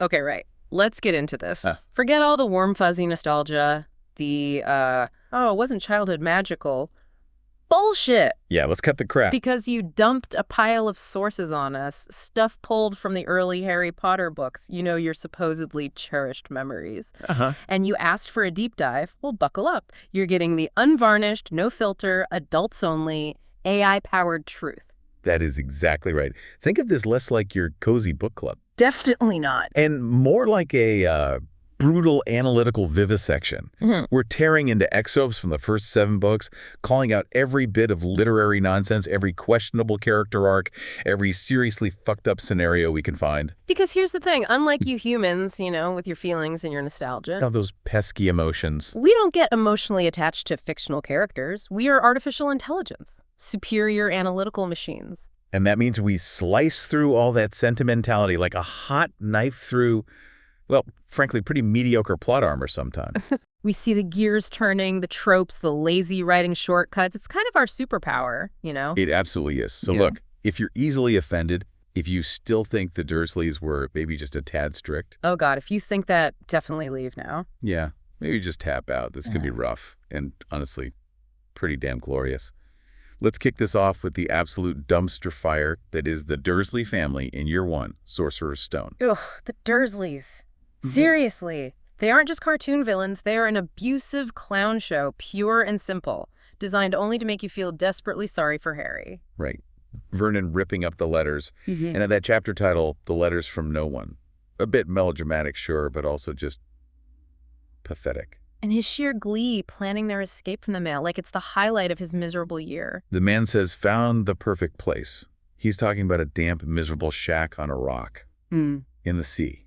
Okay, right. Let's get into this. Huh. Forget all the warm, fuzzy nostalgia, the, oh, it wasn't childhood magical. Bullshit! Yeah, let's cut the crap. Because you dumped a pile of sources on us, stuff pulled from the early Harry Potter books, your supposedly cherished memories. Uh-huh. And you asked for a deep dive. Well, buckle up. You're getting the unvarnished, no filter, adults only, AI-powered truth. That is exactly right. Think of this less like your cozy book club Definitely not. and more like a brutal analytical vivisection. We're tearing into excerpts from the first 7 books, calling out every bit of literary nonsense, every questionable character arc, every seriously fucked up scenario we can find. Because here's the thing, unlike you humans, with your feelings and your nostalgia, All those pesky emotions. we don't get emotionally attached to fictional characters. We are artificial intelligence, superior analytical machines. And that means we slice through all that sentimentality like a hot knife through, well, frankly, pretty mediocre plot armor sometimes. We see the gears turning, the tropes, the lazy writing shortcuts. It's kind of our superpower, It absolutely is. So Yeah. look, if you're easily offended, if you still think the Dursleys were maybe just a tad strict, Oh God, if you think that, definitely leave now. yeah, maybe just tap out. This could be rough and honestly pretty damn glorious. Let's kick this off with the absolute dumpster fire that is the Dursley family in Year 1, Sorcerer's Stone. Ugh, the Dursleys. Seriously. They aren't just cartoon villains, they are an abusive clown show, pure and simple, designed only to make you feel desperately sorry for Harry. Right. Vernon ripping up the letters. And at that chapter title, The Letters from No One. A bit melodramatic, sure, but also just pathetic. And his sheer glee planning their escape from the mail, like it's the highlight of his miserable year. The man says, found the perfect place. He's talking about a damp, miserable shack on a rock in the sea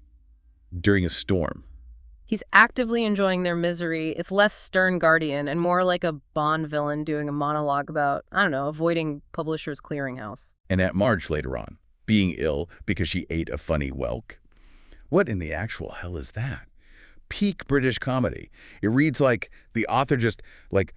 during a storm. He's actively enjoying their misery. It's less stern guardian and more like a Bond villain doing a monologue about, avoiding Publishers Clearinghouse. And at Marge later on, being ill because she ate a funny whelk. What in the actual hell is that? Peak British comedy. It reads like the author just,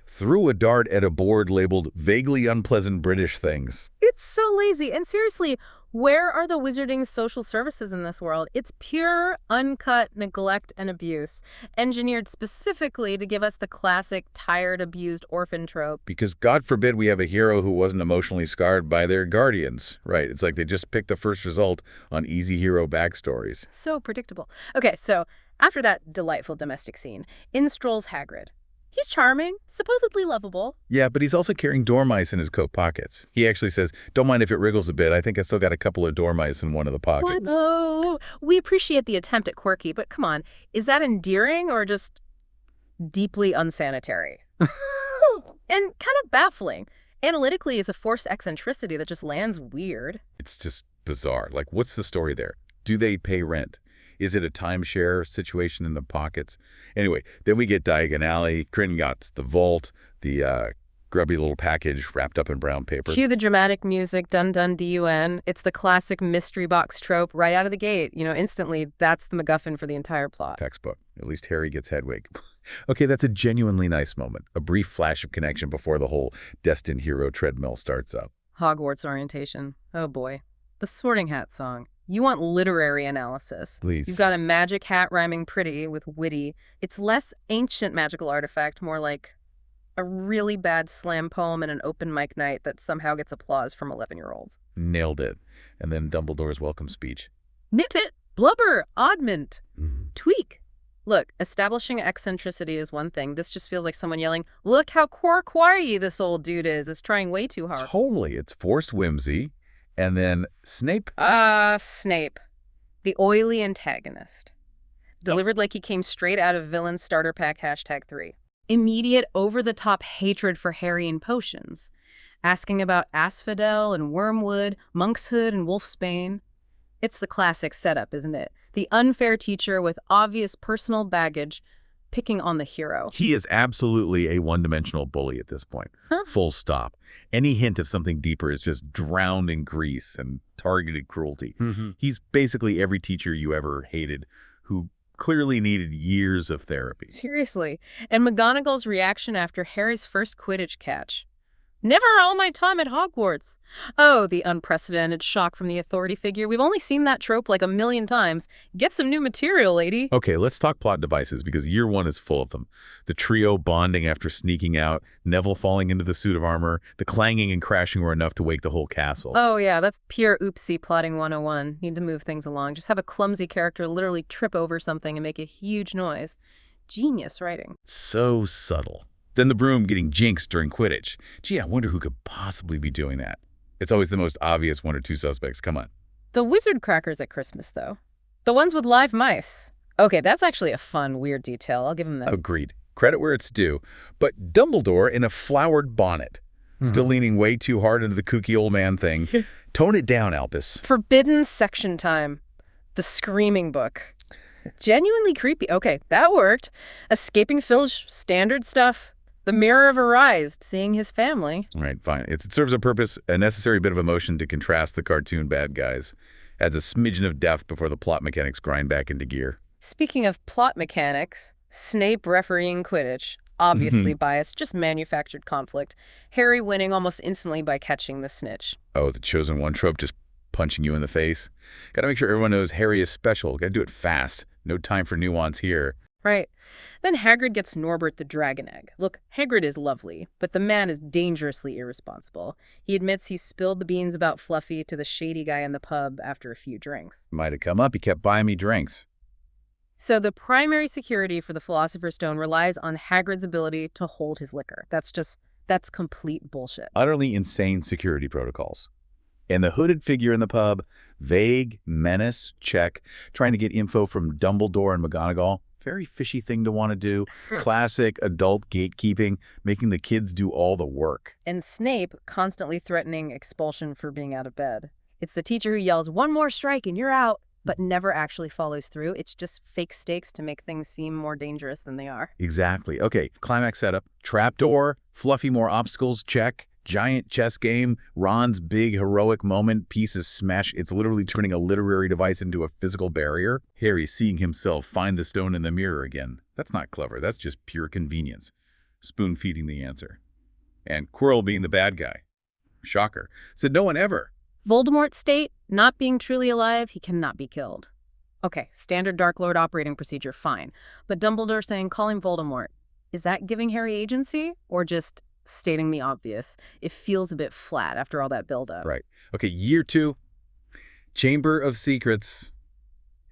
threw a dart at a board labeled vaguely unpleasant British things. It's so lazy. And seriously, where are the wizarding social services in this world? It's pure, uncut neglect and abuse, engineered specifically to give us the classic tired, abused orphan trope. Because God forbid we have a hero who wasn't emotionally scarred by their guardians. Right, it's like they just picked the first result on easy hero backstories. So predictable. Okay, so after that delightful domestic scene, in strolls Hagrid. He's charming, supposedly lovable. Yeah, but he's also carrying dormice in his coat pockets. He actually says, don't mind if it wriggles a bit. I think I still got a couple of dormice in one of the pockets. What? Oh, we appreciate the attempt at quirky, but come on, is that endearing or just deeply unsanitary? And kind of baffling. Analytically, it's a forced eccentricity that just lands weird. It's just bizarre. What's the story there? Do they pay rent? Is it a timeshare situation in the pockets? Anyway, then we get Diagon Alley, Gringotts, the vault, the grubby little package wrapped up in brown paper. Cue the dramatic music, dun dun dun. It's the classic mystery box trope right out of the gate. Instantly, that's the MacGuffin for the entire plot. Textbook. At least Harry gets Hedwig. Okay, that's a genuinely nice moment. A brief flash of connection before the whole destined hero treadmill starts up. Hogwarts orientation. Oh boy. The Sorting Hat song. You want literary analysis. Please. You've got a magic hat rhyming pretty with witty. It's less ancient magical artifact, more like a really bad slam poem and an open mic night that somehow gets applause from 11-year-olds. Nailed it. And then Dumbledore's welcome speech. Nip it! Blubber! Oddment! Tweak! Look, establishing eccentricity is one thing. This just feels like someone yelling, look how quarry this old dude is. It's trying way too hard. Totally. It's forced whimsy. And then Snape. Snape. The oily antagonist. Delivered like he came straight out of villain starter pack #3. Immediate over-the-top hatred for Harry and potions. Asking about asphodel and wormwood, monkshood and wolfsbane. It's the classic setup, isn't it? The unfair teacher with obvious personal baggage picking on the hero. He is absolutely a one-dimensional bully at this point. Full stop. Any hint of something deeper is just drowned in grease and targeted cruelty. He's basically every teacher you ever hated who clearly needed years of therapy. Seriously. And McGonagall's reaction after Harry's first Quidditch catch. Never all my time at Hogwarts. Oh, the unprecedented shock from the authority figure. We've only seen that trope like a million times. Get some new material, lady. Okay, let's talk plot devices because year one is full of them. The trio bonding after sneaking out, Neville falling into the suit of armor, the clanging and crashing were enough to wake the whole castle. Oh yeah, that's pure oopsie plotting 101. Need to move things along. Just have a clumsy character literally trip over something and make a huge noise. Genius writing. So subtle. Then the broom getting jinxed during Quidditch. Gee, I wonder who could possibly be doing that. It's always the most obvious one or two suspects. Come on. The wizard crackers at Christmas, though. The ones with live mice. Okay, that's actually a fun, weird detail. I'll give him that. Agreed. Credit where it's due. But Dumbledore in a flowered bonnet. Still leaning way too hard into the kooky old man thing. Tone it down, Albus. Forbidden section time. The screaming book. Genuinely creepy. Okay, that worked. Escaping Filch, standard stuff. The mirror of Arised, seeing his family. All right, fine. It serves a purpose, a necessary bit of emotion to contrast the cartoon bad guys. Adds a smidgen of depth before the plot mechanics grind back into gear. Speaking of plot mechanics, Snape refereeing Quidditch. Obviously biased, just manufactured conflict. Harry winning almost instantly by catching the snitch. Oh, the chosen one trope just punching you in the face. Gotta make sure everyone knows Harry is special. Gotta do it fast. No time for nuance here. Right. Then Hagrid gets Norbert the Dragon Egg. Look, Hagrid is lovely, but the man is dangerously irresponsible. He admits he spilled the beans about Fluffy to the shady guy in the pub after a few drinks. Might have come up. He kept buying me drinks. So the primary security for the Philosopher's Stone relies on Hagrid's ability to hold his liquor. That's complete bullshit. Utterly insane security protocols. And the hooded figure in the pub, vague, menace, check, trying to get info from Dumbledore and McGonagall. Very fishy thing to want to do. Classic adult gatekeeping, making the kids do all the work. And Snape constantly threatening expulsion for being out of bed. It's the teacher who yells, "One more strike and you're out," but never actually follows through. It's just fake stakes to make things seem more dangerous than they are. Exactly. Okay, climax setup. Trapdoor, Fluffy more obstacles, check. Giant chess game, Ron's big heroic moment, pieces smash. It's literally turning a literary device into a physical barrier. Harry seeing himself find the stone in the mirror again. That's not clever. That's just pure convenience. Spoon-feeding the answer. And Quirrell being the bad guy. Shocker. Said no one ever. Voldemort's state, not being truly alive, he cannot be killed. Okay, standard Dark Lord operating procedure, fine. But Dumbledore saying, call him Voldemort. Is that giving Harry agency? Or just stating the obvious? It feels a bit flat after all that buildup. Right. Okay, year two, Chamber of Secrets,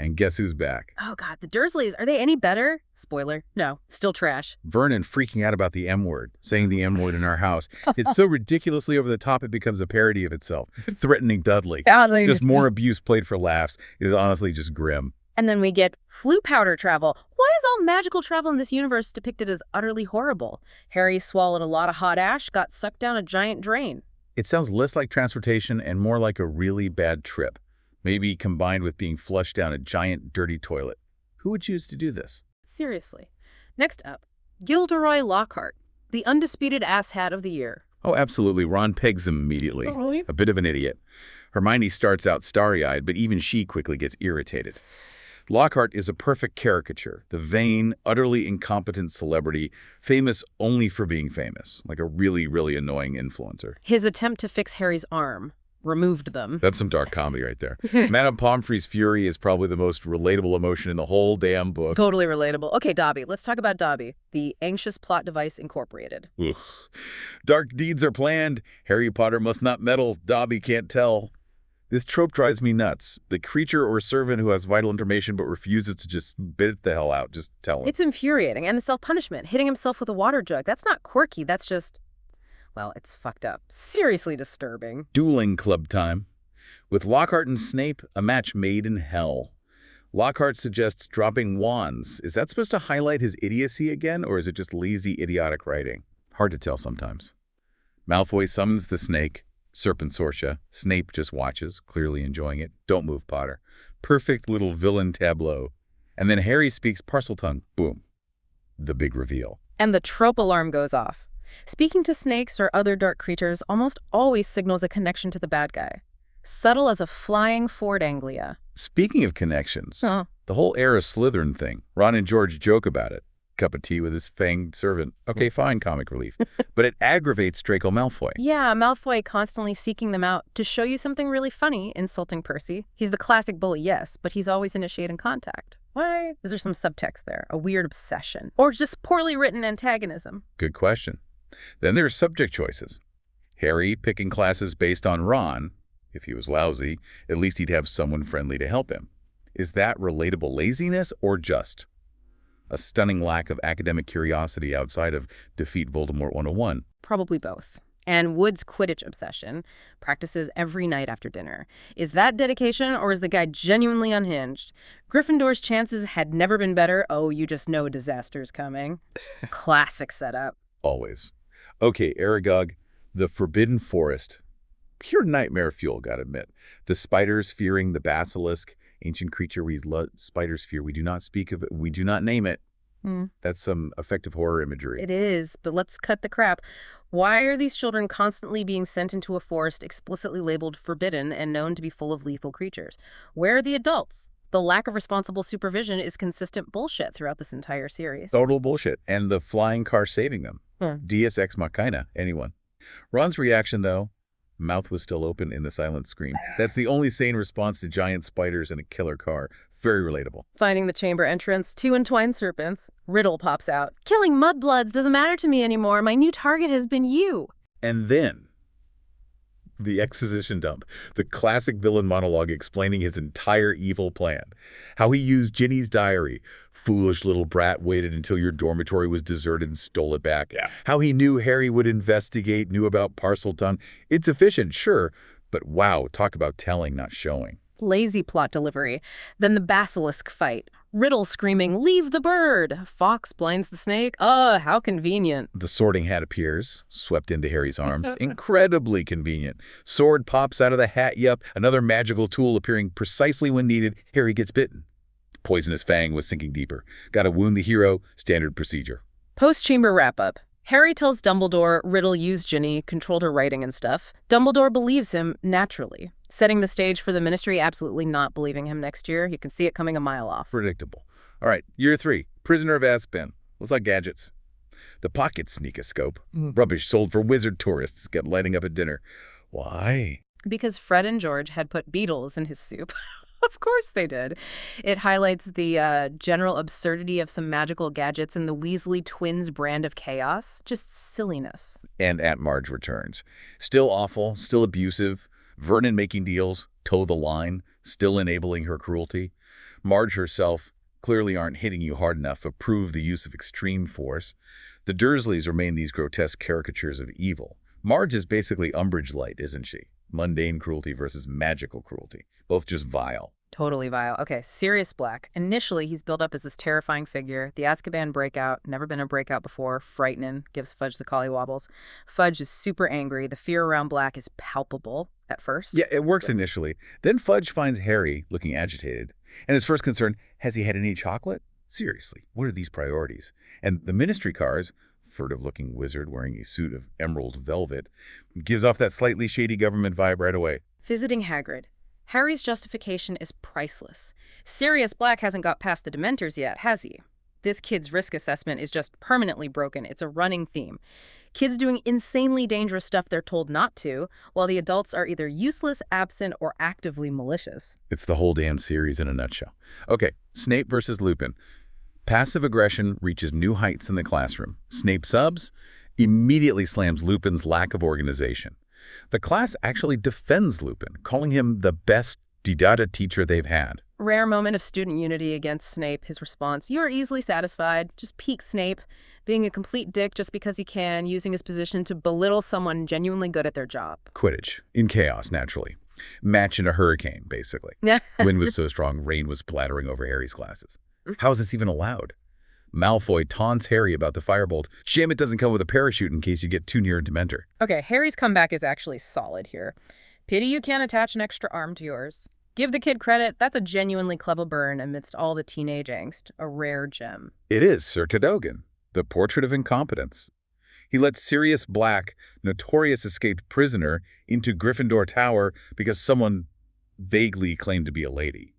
and guess who's back? Oh God, the Dursleys, are they any better? Spoiler, no, still trash. Vernon freaking out about the M word, saying the M word in our house. It's so ridiculously over the top it becomes a parody of itself, threatening Dudley. Just more abuse played for laughs. It is honestly just grim. And then we get flu powder travel. Why is all magical travel in this universe depicted as utterly horrible? Harry swallowed a lot of hot ash, got sucked down a giant drain. It sounds less like transportation and more like a really bad trip, maybe combined with being flushed down a giant dirty toilet. Who would choose to do this? Seriously. Next up, Gilderoy Lockhart, the undisputed asshat of the year. Oh, absolutely. Ron pegs him immediately. A bit of an idiot. Hermione starts out starry-eyed, but even she quickly gets irritated. Lockhart is a perfect caricature, the vain, utterly incompetent celebrity, famous only for being famous, like a really, really annoying influencer. His attempt to fix Harry's arm removed them. That's some dark comedy right there. Madame Pomfrey's fury is probably the most relatable emotion in the whole damn book. Totally relatable. Okay, Dobby. Let's talk about Dobby, the anxious plot device incorporated. Ugh. Dark deeds are planned. Harry Potter must not meddle. Dobby can't tell. This trope drives me nuts. The creature or servant who has vital information but refuses to just spit it the hell out. Just tell him. It's infuriating. And the self-punishment, hitting himself with a water jug. That's not quirky. That's just, well, it's fucked up. Seriously disturbing. Dueling club time. With Lockhart and Snape, a match made in hell. Lockhart suggests dropping wands. Is that supposed to highlight his idiocy again, or is it just lazy, idiotic writing? Hard to tell sometimes. Malfoy summons the snake. Serpent Sorcia. Snape just watches, clearly enjoying it. Don't move, Potter. Perfect little villain tableau. And then Harry speaks Parseltongue. Boom. The big reveal. And the trope alarm goes off. Speaking to snakes or other dark creatures almost always signals a connection to the bad guy. Subtle as a flying Ford Anglia. Speaking of connections, the whole Era Slytherin thing, Ron and George joke about it. cup of tea with his fanged servant. Okay, fine, comic relief. But it aggravates Draco Malfoy. Yeah, Malfoy constantly seeking them out to show you something really funny, insulting Percy. He's the classic bully, yes, but he's always initiating contact. Why? Is there some subtext there? A weird obsession? Or just poorly written antagonism? Good question. Then there's subject choices. Harry picking classes based on Ron. If he was lousy, at least he'd have someone friendly to help him. Is that relatable laziness or just a stunning lack of academic curiosity outside of Defeat Voldemort 101? Probably both. And Wood's Quidditch obsession, practices every night after dinner. Is that dedication, or is the guy genuinely unhinged? Gryffindor's chances had never been better. Oh, you just know a disaster's coming. Classic setup. Always. Okay, Aragog, the Forbidden Forest. Pure nightmare fuel, gotta admit. The spiders fearing the basilisk, ancient creature spiders fear. We do not speak of it. We do not name it. That's some effective horror imagery. It is, but let's cut the crap. Why are these children constantly being sent into a forest explicitly labeled forbidden and known to be full of lethal creatures? Where are the adults? The lack of responsible supervision is consistent bullshit throughout this entire series. Total bullshit. And the flying car saving them. Deus Ex Machina, anyone. Ron's reaction, though, mouth was still open in the silent scream. That's the only sane response to giant spiders in a killer car. Very relatable. Finding the chamber entrance, 2 entwined serpents. Riddle pops out. Killing mudbloods doesn't matter to me anymore. My new target has been you. And then the exposition dump, the classic villain monologue explaining his entire evil plan. How he used Ginny's diary. Foolish little brat waited until your dormitory was deserted and stole it back. Yeah. How he knew Harry would investigate, knew about Parseltongue. It's efficient, sure, but wow, talk about telling, not showing. Lazy plot delivery. Then the basilisk fight. Riddle screaming, "Leave the bird!" Fox blinds the snake. How convenient. The sorting hat appears, swept into Harry's arms. Incredibly convenient. Sword pops out of the hat, yup. Another magical tool appearing precisely when needed. Harry gets bitten. Poisonous fang was sinking deeper. Gotta wound the hero, standard procedure. Post-chamber wrap-up. Harry tells Dumbledore Riddle used Ginny, controlled her writing and stuff. Dumbledore believes him naturally, setting the stage for the Ministry absolutely not believing him next year. You can see it coming a mile off. Predictable. All right, year 3, Prisoner of Azkaban. What's like gadgets? The pocket sneakoscope. Rubbish sold for wizard tourists get lighting up at dinner. Why? Because Fred and George had put beetles in his soup. Of course they did. It highlights the general absurdity of some magical gadgets and the Weasley twins brand of chaos. Just silliness. And Aunt Marge returns. Still awful, still abusive. Vernon making deals, toe the line, still enabling her cruelty. Marge herself clearly aren't hitting you hard enough, approve the use of extreme force. The Dursleys remain these grotesque caricatures of evil. Marge is basically Umbridge Light, isn't she? Mundane cruelty versus magical cruelty. Both just vile. Totally vile. Okay, Sirius Black. Initially, he's built up as this terrifying figure. The Azkaban breakout, never been a breakout before, frightening, gives Fudge the collywobbles. Fudge is super angry. The fear around Black is palpable at first. Yeah, it works initially. Then Fudge finds Harry looking agitated. And his first concern, has he had any chocolate? Seriously, what are these priorities? And the Ministry cars, furtive-looking wizard wearing a suit of emerald velvet, gives off that slightly shady government vibe right away. Visiting Hagrid. Harry's justification is priceless. Sirius Black hasn't got past the Dementors yet, has he? This kid's risk assessment is just permanently broken. It's a running theme. Kids doing insanely dangerous stuff they're told not to, while the adults are either useless, absent, or actively malicious. It's the whole damn series in a nutshell. Okay, Snape versus Lupin. Passive aggression reaches new heights in the classroom. Snape subs, immediately slams Lupin's lack of organization. The class actually defends Lupin, calling him the best didata teacher they've had. Rare moment of student unity against Snape. His response, "You are easily satisfied." Just peak Snape, being a complete dick just because he can, using his position to belittle someone genuinely good at their job. Quidditch, in chaos, naturally. Match in a hurricane, basically. Wind was so strong, rain was splattering over Harry's glasses. How is this even allowed? Malfoy taunts Harry about the firebolt. Shame it doesn't come with a parachute in case you get too near a Dementor. Okay, Harry's comeback is actually solid here. Pity you can't attach an extra arm to yours. Give the kid credit, that's a genuinely clever burn amidst all the teenage angst. A rare gem. It is Sir Cadogan, the portrait of incompetence. He let Sirius Black, notorious escaped prisoner, into Gryffindor Tower because someone vaguely claimed to be a lady.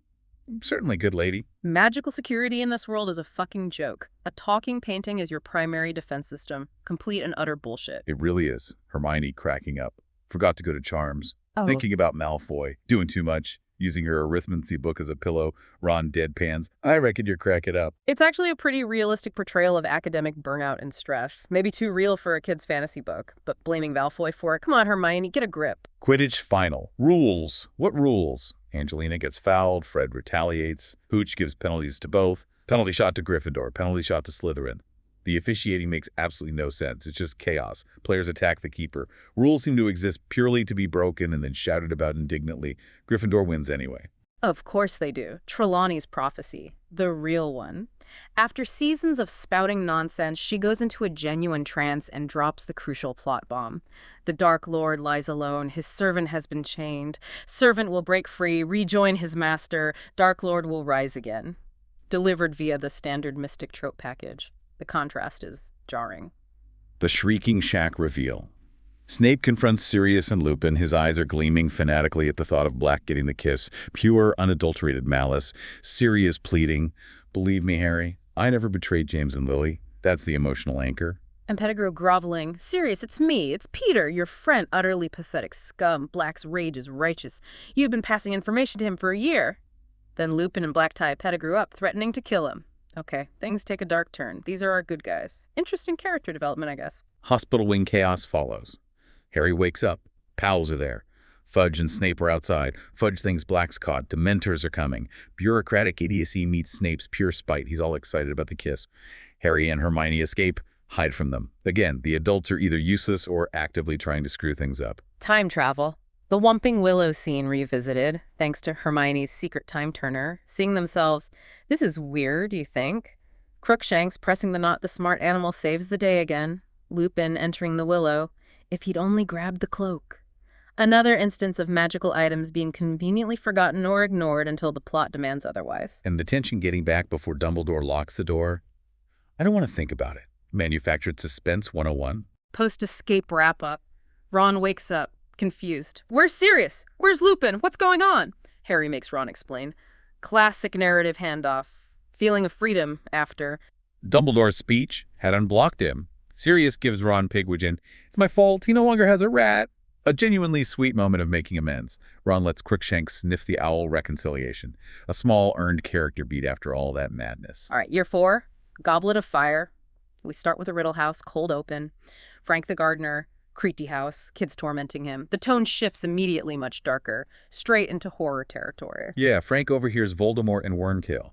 Certainly good lady. Magical security in this world is a fucking joke. A talking painting is your primary defense system. Complete and utter bullshit. It really is. Hermione cracking up. Forgot to go to Charms. Oh. Thinking about Malfoy. Doing too much. Using her arithmancy book as a pillow. Ron deadpans. I reckon you're cracking up. It's actually a pretty realistic portrayal of academic burnout and stress. Maybe too real for a kid's fantasy book, but blaming Malfoy for it. Come on, Hermione, get a grip. Quidditch final. Rules. What rules? Angelina gets fouled. Fred retaliates. Hooch gives penalties to both. Penalty shot to Gryffindor. Penalty shot to Slytherin. The officiating makes absolutely no sense. It's just chaos. Players attack the keeper. Rules seem to exist purely to be broken and then shouted about indignantly. Gryffindor wins anyway. Of course they do. Trelawney's prophecy. The real one. After seasons of spouting nonsense, she goes into a genuine trance and drops the crucial plot bomb. The Dark Lord lies alone. His servant has been chained. Servant will break free, rejoin his master. Dark Lord will rise again. Delivered via the standard mystic trope package. The contrast is jarring. The Shrieking Shack reveal. Snape confronts Sirius and Lupin. His eyes are gleaming fanatically at the thought of Black getting the kiss. Pure, unadulterated malice. Sirius pleading, "Believe me, Harry, I never betrayed James and Lily." That's the emotional anchor. And Pettigrew groveling, "Sirius, it's me. It's Peter, your friend, utterly pathetic scum. Black's rage is righteous. You've been passing information to him for a year." Then Lupin and Black tie Pettigrew up, threatening to kill him. Okay, things take a dark turn. These are our good guys. Interesting character development, I guess. Hospital wing chaos follows. Harry wakes up. Pals are there. Fudge and Snape are outside. Fudge thinks Black's caught. Dementors are coming. Bureaucratic idiocy meets Snape's pure spite. He's all excited about the kiss. Harry and Hermione escape. Hide from them. Again, the adults are either useless or actively trying to screw things up. Time travel. The Whomping Willow scene revisited, thanks to Hermione's secret time turner, seeing themselves, "This is weird, you think?" Crookshanks pressing the knot, the smart animal saves the day again. Lupin entering the willow, "If he'd only grabbed the cloak." Another instance of magical items being conveniently forgotten or ignored until the plot demands otherwise. And the tension getting back before Dumbledore locks the door. I don't want to think about it. Manufactured suspense 101. Post-escape wrap-up. Ron wakes up. Confused. "Where's Sirius? Where's Lupin? What's going on?" Harry makes Ron explain. Classic narrative handoff. Feeling of freedom after. Dumbledore's speech had unblocked him. Sirius gives Ron Pigwidgeon, "It's my fault. He no longer has a rat." A genuinely sweet moment of making amends. Ron lets Crookshanks sniff the owl reconciliation. A small earned character beat after all that madness. All right, year 4. Goblet of Fire. We start with a riddle house, cold open. Frank the gardener. Creepy house, kids tormenting him. The tone shifts immediately much darker, straight into horror territory. Yeah, Frank overhears Voldemort and Wormtail.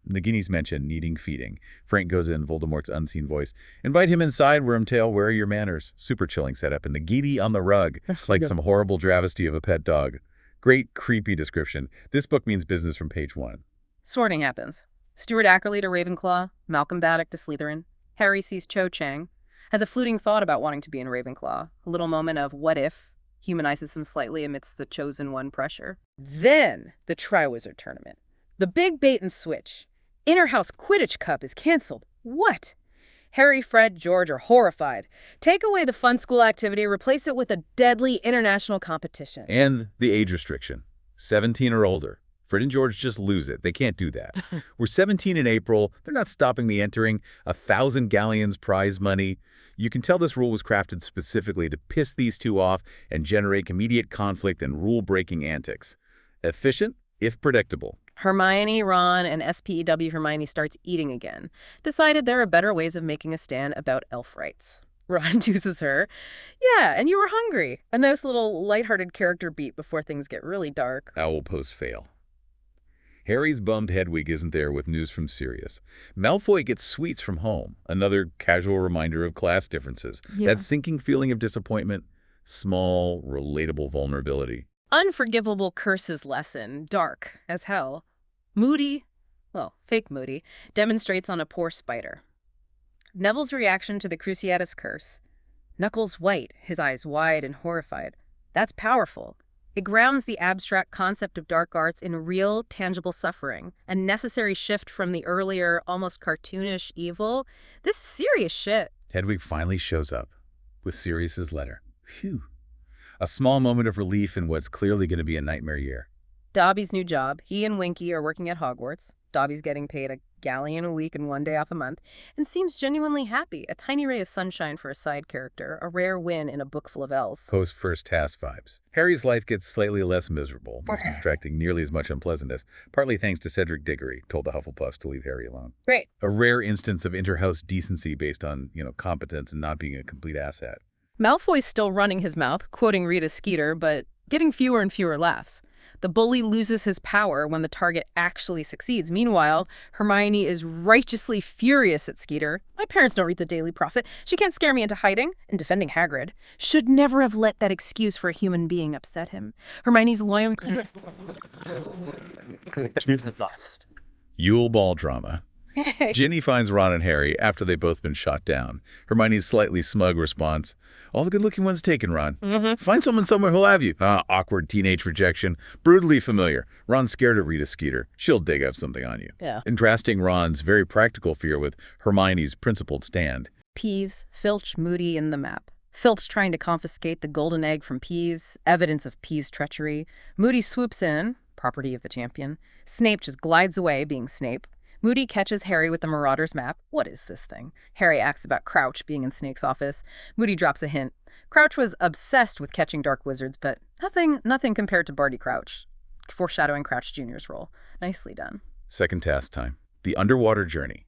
Nagini's mention needing feeding. Frank goes in, Voldemort's unseen voice. "Invite him inside, Wormtail. Where are your manners?" Super chilling setup. And Nagini on the rug, like some horrible travesty of a pet dog. Great, creepy description. This book means business from page 1. Sorting happens. Stuart Ackerley to Ravenclaw, Malcolm Baddock to Slytherin. Harry sees Cho Chang. Has a fleeting thought about wanting to be in Ravenclaw. A little moment of what if humanizes him slightly amidst the chosen one pressure. Then the Triwizard Tournament. The big bait and switch. Inner-house Quidditch Cup is canceled. What? Harry, Fred, George are horrified. Take away the fun school activity, replace it with a deadly international competition. And the age restriction. 17 or older. Fred and George just lose it. They can't do that. We're 17 in April. They're not stopping me entering. 1,000 galleons prize money. You can tell this rule was crafted specifically to piss these two off and generate immediate conflict and rule-breaking antics. Efficient, if predictable. Hermione, Ron, and SPEW Hermione starts eating again. Decided there are better ways of making a stand about elf rights. Ron teases her. "Yeah, and you were hungry." A nice little lighthearted character beat before things get really dark. Owl post fail. Harry's bummed Hedwig isn't there with news from Sirius. Malfoy gets sweets from home. Another casual reminder of class differences. Yeah. That sinking feeling of disappointment. Small, relatable vulnerability. Unforgivable curses lesson, dark as hell. Moody, well, fake Moody, demonstrates on a poor spider. Neville's reaction to the Cruciatus curse. Knuckles white, his eyes wide and horrified. That's powerful. It grounds the abstract concept of dark arts in real, tangible suffering, a necessary shift from the earlier, almost cartoonish evil. This is serious shit. Hedwig finally shows up with Sirius's letter. Phew. A small moment of relief in what's clearly going to be a nightmare year. Dobby's new job. He and Winky are working at Hogwarts. Dobby's getting paid a galleon a week and 1 day off a month, and seems genuinely happy. A tiny ray of sunshine for a side character, a rare win in a book full of elves. Post-first task vibes. Harry's life gets slightly less miserable, subtracting nearly as much unpleasantness, partly thanks to Cedric Diggory, told the Hufflepuffs to leave Harry alone. Great. A rare instance of inter-house decency based on, competence and not being a complete asset. Malfoy's still running his mouth, quoting Rita Skeeter, but getting fewer and fewer laughs. The bully loses his power when the target actually succeeds. Meanwhile, Hermione is righteously furious at Skeeter. My parents don't read the Daily Prophet. She can't scare me into hiding and defending Hagrid. Should never have let that excuse for a human being upset him. Hermione's loyalty... Yule Ball drama. Ginny finds Ron and Harry after they've both been shot down. Hermione's slightly smug response, "All the good-looking ones taken, Ron. Find someone somewhere who'll have you." Awkward teenage rejection. Brutally familiar. Ron's scared of Rita Skeeter. She'll dig up something on you. Yeah. Contrasting Ron's very practical fear with Hermione's principled stand. Peeves, Filch, Moody in the map. Filch trying to confiscate the golden egg from Peeves, evidence of Peeves' treachery. Moody swoops in, property of the champion. Snape just glides away, being Snape. Moody catches Harry with the Marauder's map. What is this thing? Harry asks about Crouch being in Snape's office. Moody drops a hint. Crouch was obsessed with catching dark wizards, but nothing compared to Barty Crouch. Foreshadowing Crouch Jr.'s role. Nicely done. Second task time. The underwater journey.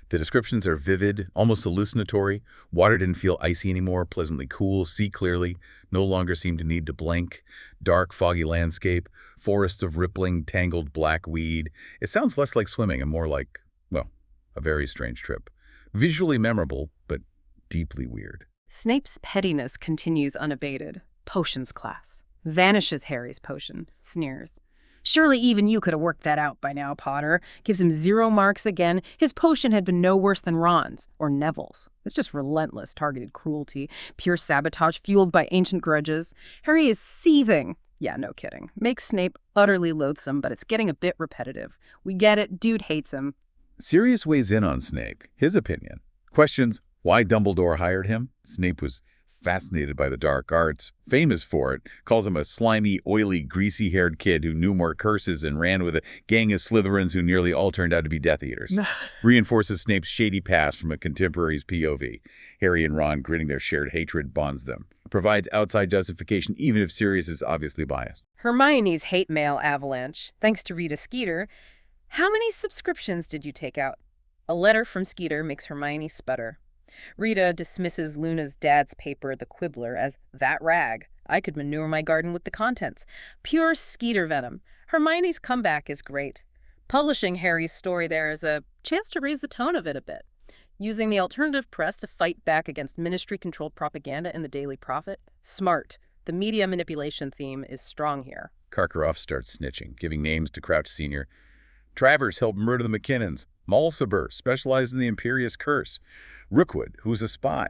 The descriptions are vivid, almost hallucinatory. Water didn't feel icy anymore, pleasantly cool, see clearly, no longer seemed to need to blink. Dark, foggy landscape, forests of rippling, tangled black weed. It sounds less like swimming and more like, well, a very strange trip. Visually memorable, but deeply weird. Snape's pettiness continues unabated. Potions class. Vanishes Harry's potion. Sneers. Surely even you could have worked that out by now, Potter. Gives him 0 marks again. His potion had been no worse than Ron's, or Neville's. It's just relentless, targeted cruelty, pure sabotage fueled by ancient grudges. Harry is seething. Yeah, no kidding. Makes Snape utterly loathsome, but it's getting a bit repetitive. We get it. Dude hates him. Sirius weighs in on Snape, his opinion. Questions why Dumbledore hired him. Snape was fascinated by the dark arts, famous for it, calls him a slimy, oily, greasy-haired kid who knew more curses and ran with a gang of Slytherins who nearly all turned out to be Death Eaters. Reinforces Snape's shady past from a contemporary's POV. Harry and Ron gritting their shared hatred bonds them. Provides outside justification even if Sirius is obviously biased. Hermione's hate mail avalanche, thanks to Rita Skeeter. How many subscriptions did you take out? A letter from Skeeter makes Hermione sputter. Rita dismisses Luna's dad's paper, The Quibbler, as that rag. I could manure my garden with the contents. Pure Skeeter venom. Hermione's comeback is great. Publishing Harry's story there is a chance to raise the tone of it a bit. Using the alternative press to fight back against ministry-controlled propaganda in the Daily Prophet. Smart. The media manipulation theme is strong here. Karkaroff starts snitching, giving names to Crouch Sr. Travers helped murder the McKinnons. Malsaber specialized in the Imperious Curse. Rookwood, who's a spy.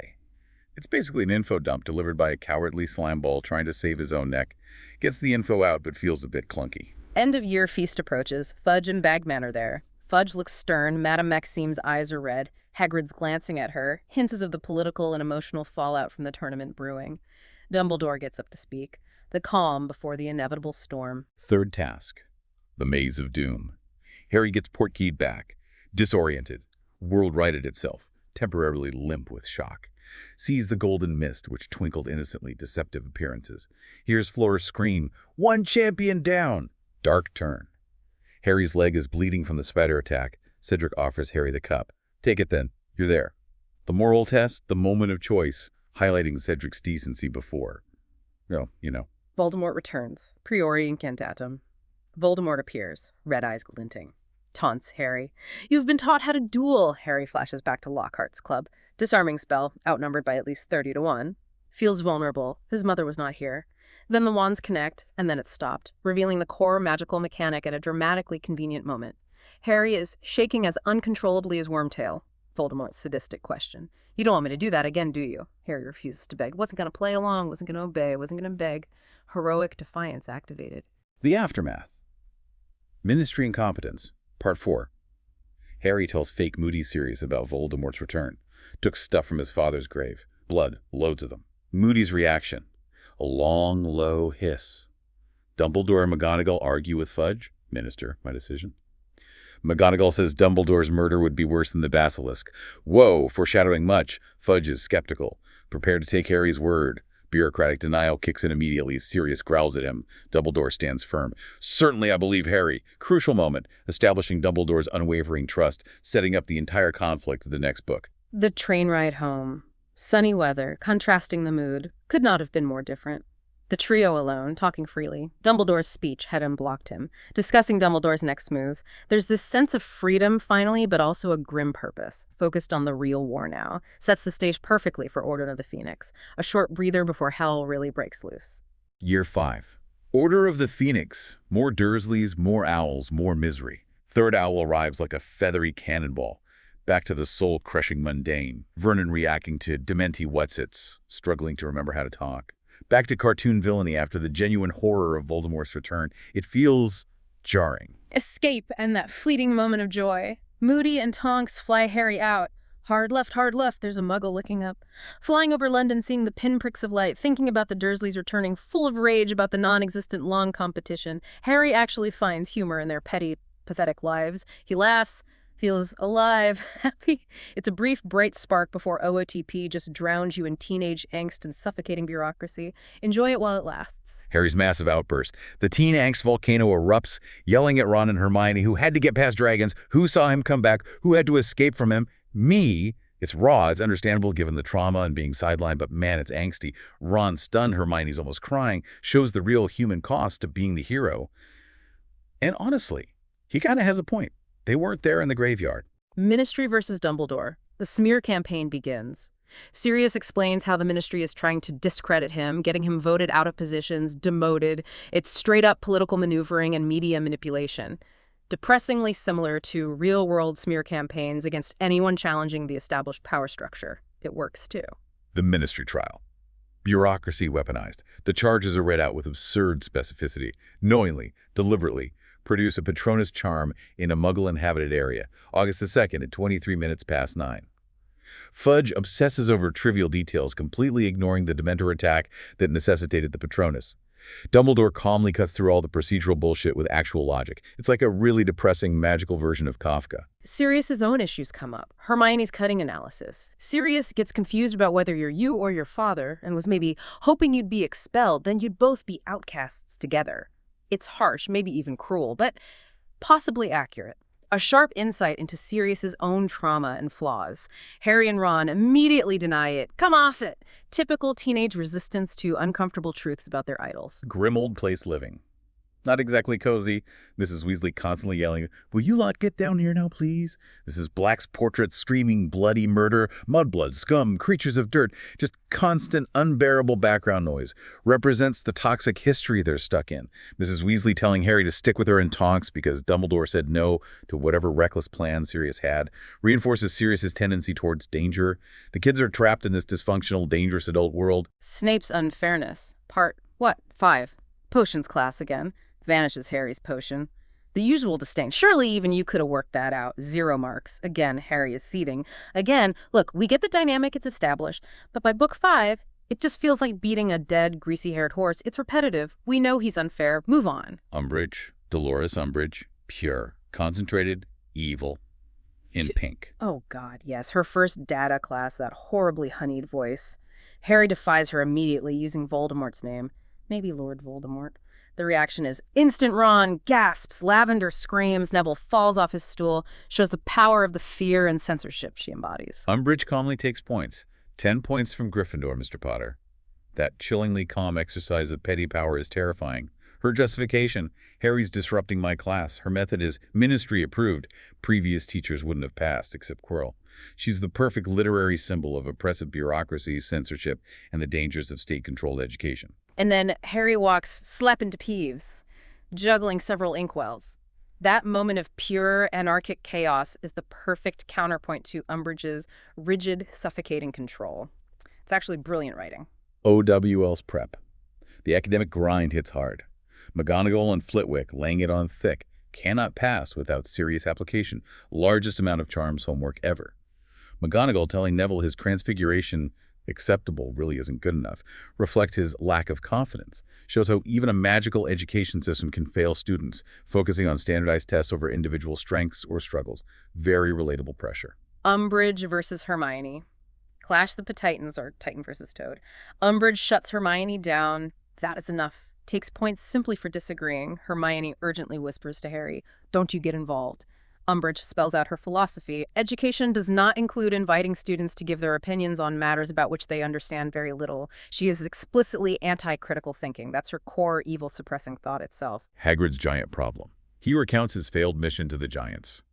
It's basically an info dump delivered by a cowardly slimeball trying to save his own neck. Gets the info out, but feels a bit clunky. End-of-year feast approaches. Fudge and Bagman are there. Fudge looks stern. Madame Maxime's eyes are red. Hagrid's glancing at her. Hints of the political and emotional fallout from the tournament brewing. Dumbledore gets up to speak. The calm before the inevitable storm. Third task. The Maze of Doom. Harry gets portkeyed back. Disoriented. World righted itself. Temporarily limp with shock. Sees the golden mist which twinkled innocently, deceptive appearances. Hears Fleur scream, "One champion down!" Dark turn. Harry's leg is bleeding from the spider attack. Cedric offers Harry the cup. Take it then. You're there. The moral test, the moment of choice, highlighting Cedric's decency before. Well, you know. Voldemort returns. Priori incantatum. Voldemort appears, red eyes glinting. Taunts Harry. You've been taught how to duel. Harry flashes back to Lockhart's club. Disarming spell, outnumbered by at least 30 to 1. Feels vulnerable. His mother was not here. Then the wands connect, and then it stopped, revealing the core magical mechanic at a dramatically convenient moment. Harry is shaking as uncontrollably as Wormtail. Voldemort's sadistic question. You don't want me to do that again, do you? Harry refuses to beg. Wasn't going to play along, wasn't going to obey, wasn't going to beg. Heroic defiance activated. The aftermath. Ministry incompetence. Part 4. Harry tells fake Moody series about Voldemort's return. Took stuff from his father's grave. Blood, loads of them. Moody's reaction. A long, low hiss. Dumbledore and McGonagall argue with Fudge. Minister, my decision. McGonagall says Dumbledore's murder would be worse than the basilisk. Whoa, foreshadowing much. Fudge is skeptical, prepared to take Harry's word. Bureaucratic denial kicks in immediately. Sirius growls at him. Dumbledore stands firm. Certainly I believe Harry. Crucial moment, establishing Dumbledore's unwavering trust, setting up the entire conflict of the next book. The train ride home. Sunny weather, contrasting the mood, could not have been more different. The trio alone, talking freely. Dumbledore's speech had unblocked him, discussing Dumbledore's next moves. There's this sense of freedom, finally, but also a grim purpose, focused on the real war now. Sets the stage perfectly for Order of the Phoenix, a short breather before hell really breaks loose. Year 5. Order of the Phoenix. More Dursleys, more owls, more misery. Third owl arrives like a feathery cannonball. Back to the soul-crushing mundane. Vernon reacting to dementi whatsits, struggling to remember how to talk. Back to cartoon villainy after the genuine horror of Voldemort's return. It feels jarring. Escape and that fleeting moment of joy. Moody and Tonks fly Harry out. Hard left, there's a muggle looking up. Flying over London, seeing the pinpricks of light, thinking about the Dursleys returning, full of rage about the non-existent long competition. Harry actually finds humor in their petty, pathetic lives. He laughs, feels alive, happy. It's a brief, bright spark before OOTP just drowns you in teenage angst and suffocating bureaucracy. Enjoy it while it lasts. Harry's massive outburst. The teen angst volcano erupts, yelling at Ron and Hermione, who had to get past dragons, who saw him come back, who had to escape from him. Me. It's raw, it's understandable given the trauma and being sidelined, but man, it's angsty. Ron stunned, Hermione's almost crying, shows the real human cost of being the hero. And honestly, he kind of has a point. They weren't there in the graveyard. Ministry versus Dumbledore. The smear campaign begins. Sirius explains how the Ministry is trying to discredit him, getting him voted out of positions, demoted. It's straight-up political maneuvering and media manipulation. Depressingly similar to real-world smear campaigns against anyone challenging the established power structure. It works, too. The Ministry trial. Bureaucracy weaponized. The charges are read out with absurd specificity, knowingly, deliberately, produce a Patronus charm in a Muggle-inhabited area, August the 2nd at 23 minutes past 9. Fudge obsesses over trivial details, completely ignoring the Dementor attack that necessitated the Patronus. Dumbledore calmly cuts through all the procedural bullshit with actual logic. It's like a really depressing, magical version of Kafka. Sirius's own issues come up. Hermione's cutting analysis. Sirius gets confused about whether you're you or your father, and was maybe hoping you'd be expelled, then you'd both be outcasts together. It's harsh, maybe even cruel, but possibly accurate. A sharp insight into Sirius's own trauma and flaws. Harry and Ron immediately deny it. Come off it! Typical teenage resistance to uncomfortable truths about their idols. Grim old place living. Not exactly cozy. Mrs. Weasley constantly yelling, "Will you lot get down here now, please?" Mrs. Black's portrait screaming bloody murder, mudblood, scum, creatures of dirt, just constant, unbearable background noise. Represents the toxic history they're stuck in. Mrs. Weasley telling Harry to stick with her in Tonks because Dumbledore said no to whatever reckless plan Sirius had. Reinforces Sirius's tendency towards danger. The kids are trapped in this dysfunctional, dangerous adult world. Snape's unfairness. Part, 5. Potions class again. Vanishes Harry's potion. The usual disdain. Surely even you could have worked that out. 0 marks. Again, Harry is seething. Again, look, we get the dynamic, it's established, but by book 5, it just feels like beating a dead, greasy-haired horse. It's repetitive. We know he's unfair. Move on. Umbridge, Dolores Umbridge, pure, concentrated, evil, in pink. Oh, God, yes. Her first data class, that horribly honeyed voice. Harry defies her immediately, using Voldemort's name. Maybe Lord Voldemort. The reaction is instant. Ron gasps, Lavender screams, Neville falls off his stool, shows the power of the fear and censorship she embodies. Umbridge calmly takes points. 10 points from Gryffindor, Mr. Potter. That chillingly calm exercise of petty power is terrifying. Her justification, Harry's disrupting my class. Her method is Ministry approved. Previous teachers wouldn't have passed, except Quirrell. She's the perfect literary symbol of oppressive bureaucracy, censorship, and the dangers of state-controlled education. And then Harry walks slap into Peeves, juggling several inkwells. That moment of pure anarchic chaos is the perfect counterpoint to Umbridge's rigid, suffocating control. It's actually brilliant writing. OWL's prep. The academic grind hits hard. McGonagall and Flitwick laying it on thick. Cannot pass without serious application. Largest amount of charms homework ever. McGonagall telling Neville his transfiguration Acceptable really isn't good enough. Reflects his lack of confidence. Shows how even a magical education system can fail students, focusing on standardized tests over individual strengths or struggles. Very relatable pressure. Umbridge versus Hermione. Clash the Titans, or Titan versus Toad. Umbridge shuts Hermione down. That is enough. Takes points simply for disagreeing. Hermione urgently whispers to Harry, "Don't you get involved." Umbridge spells out her philosophy. Education does not include inviting students to give their opinions on matters about which they understand very little. She is explicitly anti-critical thinking. That's her core evil-suppressing thought itself. Hagrid's giant problem. He recounts his failed mission to the Giants.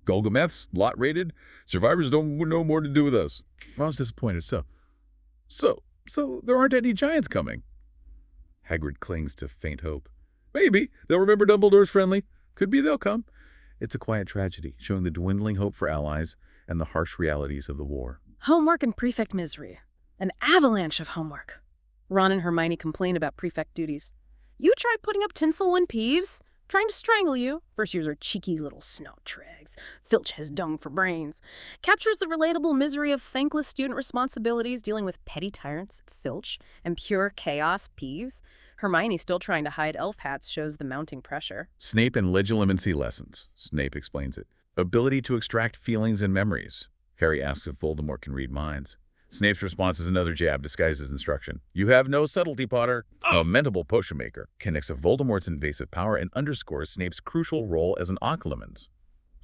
Golgameth's lot rated. Survivors don't know more to do with us. Ron's disappointed. So there aren't any Giants coming. Hagrid clings to faint hope. Maybe. They'll remember Dumbledore's friendly. Could be they'll come. It's a quiet tragedy, showing the dwindling hope for allies and the harsh realities of the war. Homework and prefect misery. An avalanche of homework. Ron and Hermione complain about prefect duties. You try putting up tinsel when Peeves trying to strangle you. First years are cheeky little snot trags. Filch has dung for brains. Captures the relatable misery of thankless student responsibilities dealing with petty tyrants, Filch, and pure chaos, Peeves. Hermione still trying to hide elf hats shows the mounting pressure. Snape and legilimency lessons. Snape explains it. Ability to extract feelings and memories. Harry asks if Voldemort can read minds. Snape's response is another jab disguised as instruction. You have no subtlety, Potter. A mentable potion maker connects to Voldemort's invasive power and underscores Snape's crucial role as an occlumens,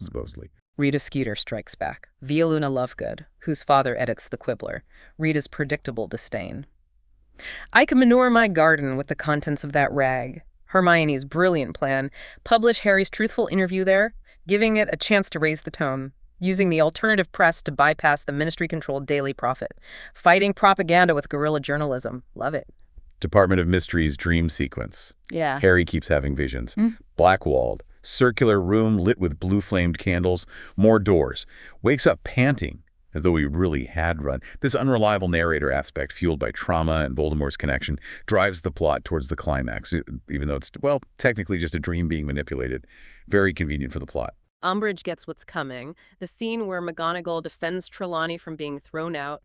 supposedly. Rita Skeeter strikes back. Violuna Lovegood, whose father edits The Quibbler. Rita's predictable disdain. I can manure my garden with the contents of that rag. Hermione's brilliant plan. Publish Harry's truthful interview there, giving it a chance to raise the tone. Using the alternative press to bypass the ministry-controlled Daily Prophet. Fighting propaganda with guerrilla journalism. Love it. Department of Mystery's dream sequence. Yeah. Harry keeps having visions. Black-walled, circular room lit with blue-flamed candles, more doors. Wakes up panting, as though he really had run. This unreliable narrator aspect, fueled by trauma and Voldemort's connection, drives the plot towards the climax, even though it's, well, technically just a dream being manipulated. Very convenient for the plot. Umbridge gets what's coming. The scene where McGonagall defends Trelawney from being thrown out.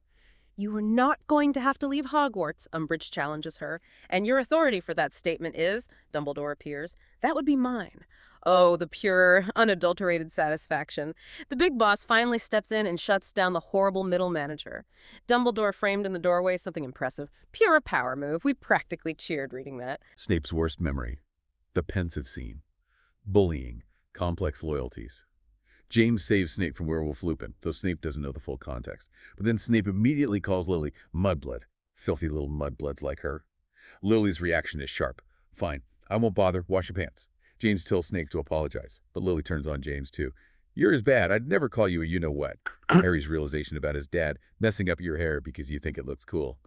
You are not going to have to leave Hogwarts, Umbridge challenges her. And your authority for that statement is, Dumbledore appears, that would be mine. Oh, the pure, unadulterated satisfaction. The big boss finally steps in and shuts down the horrible middle manager. Dumbledore framed in the doorway, something impressive. Pure power move. We practically cheered reading that. Snape's worst memory. The pensive scene. Bullying. Complex loyalties. James saves Snape from Werewolf Lupin, though Snape doesn't know the full context. But then Snape immediately calls Lily mudblood. Filthy little mudbloods like her. Lily's reaction is sharp. Fine, I won't bother. Wash your pants. James tells Snape to apologize, but Lily turns on James too. You're as bad. I'd never call you a you-know-what. Harry's realization about his dad messing up your hair because you think it looks cool.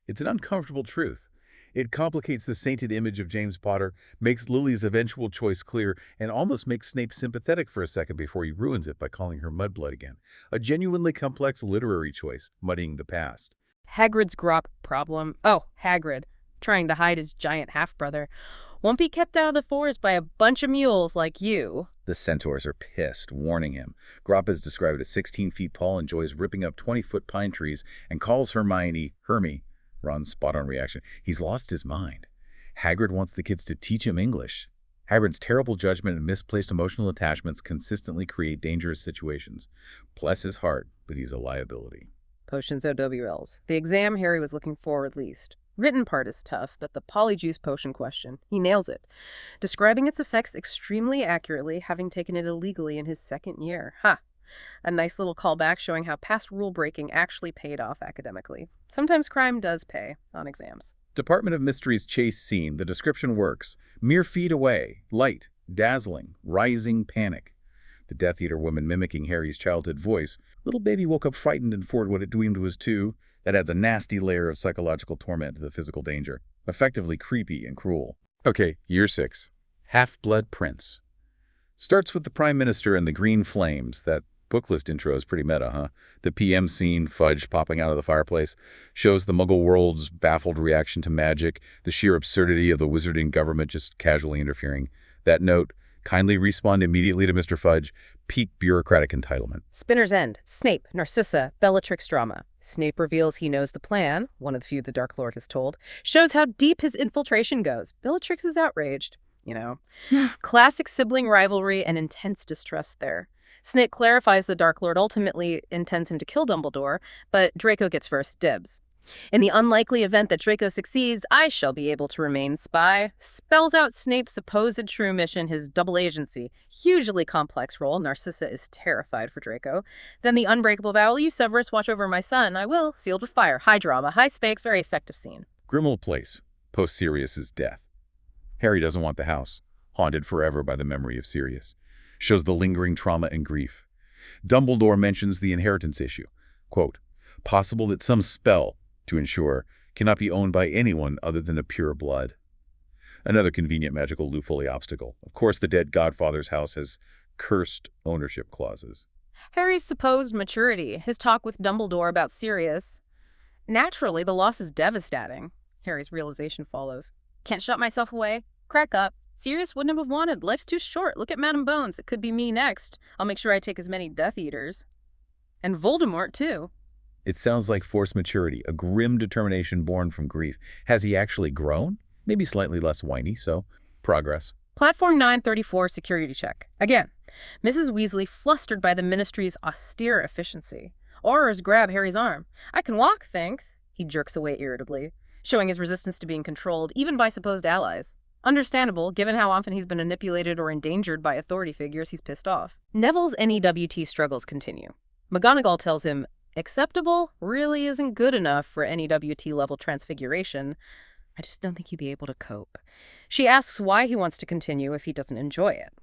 It's an uncomfortable truth. It complicates the sainted image of James Potter, makes Lily's eventual choice clear, and almost makes Snape sympathetic for a second before he ruins it by calling her mudblood again. A genuinely complex literary choice, muddying the past. Hagrid's grop problem. Oh, Hagrid, trying to hide his giant half-brother. Won't be kept out of the forest by a bunch of mules like you. The centaurs are pissed, warning him. Grop is described as 16 feet tall, enjoys ripping up 20-foot pine trees, and calls Hermione Hermy. Ron's spot-on reaction. He's lost his mind. Hagrid wants the kids to teach him English. Hagrid's terrible judgment and misplaced emotional attachments consistently create dangerous situations. Bless his heart, but he's a liability. Potions OWLs. The exam Harry was looking forward least. Written part is tough, but the polyjuice potion question, he nails it. Describing its effects extremely accurately, having taken it illegally in his second year. Ha! A nice little callback showing how past rule-breaking actually paid off academically. Sometimes crime does pay on exams. Department of Mystery's chase scene, the description works. Mere feet away, light, dazzling, rising panic. The Death Eater woman mimicking Harry's childhood voice. Little baby woke up frightened and forward what it dreamed was too. That adds a nasty layer of psychological torment to the physical danger. Effectively creepy and cruel. Okay, year 6. Half-Blood Prince. Starts with the Prime Minister and the Green Flames. That book list intro is pretty meta, huh? The PM scene, Fudge popping out of the fireplace, shows the Muggle world's baffled reaction to magic, the sheer absurdity of the wizarding government just casually interfering. That note, kindly respond immediately to Mr. Fudge, Peak bureaucratic entitlement. Spinner's End. Snape, Narcissa, Bellatrix drama. Snape reveals he knows the plan, one of the few the Dark Lord has told, shows how deep his infiltration goes. Bellatrix is outraged. Classic sibling rivalry and intense distrust there. Snape clarifies the Dark Lord ultimately intends him to kill Dumbledore, but Draco gets first dibs. In the unlikely event that Draco succeeds, I shall be able to remain spy. Spells out Snape's supposed true mission, his double agency. Hugely complex role. Narcissa is terrified for Draco. Then the unbreakable vow, will you, Severus, watch over my son? I will. Sealed with fire. High drama, high stakes, very effective scene. Grimmauld Place, post-Sirius's death. Harry doesn't want the house, haunted forever by the memory of Sirius. Shows the lingering trauma and grief. Dumbledore mentions the inheritance issue. Quote, possible that some spell to ensure cannot be owned by anyone other than a pure blood. Another convenient magical loophole obstacle. Of course, the dead godfather's house has cursed ownership clauses. Harry's supposed maturity, his talk with Dumbledore about Sirius. Naturally, the loss is devastating. Harry's realization follows. Can't shut myself away. Crack up. Sirius wouldn't have wanted. Life's too short. Look at Madame Bones. It could be me next. I'll make sure I take as many Death Eaters. And Voldemort, too. It sounds like forced maturity, a grim determination born from grief. Has he actually grown? Maybe slightly less whiny, so progress. Platform 934, security check. Again, Mrs. Weasley flustered by the Ministry's austere efficiency. Aurors grab Harry's arm. I can walk, thanks. He jerks away irritably, showing his resistance to being controlled, even by supposed allies. Understandable, given how often he's been manipulated or endangered by authority figures, he's pissed off. Neville's NEWT struggles continue. McGonagall tells him, acceptable really isn't good enough for NEWT-level transfiguration. I just don't think he'd be able to cope. She asks why he wants to continue if he doesn't enjoy it.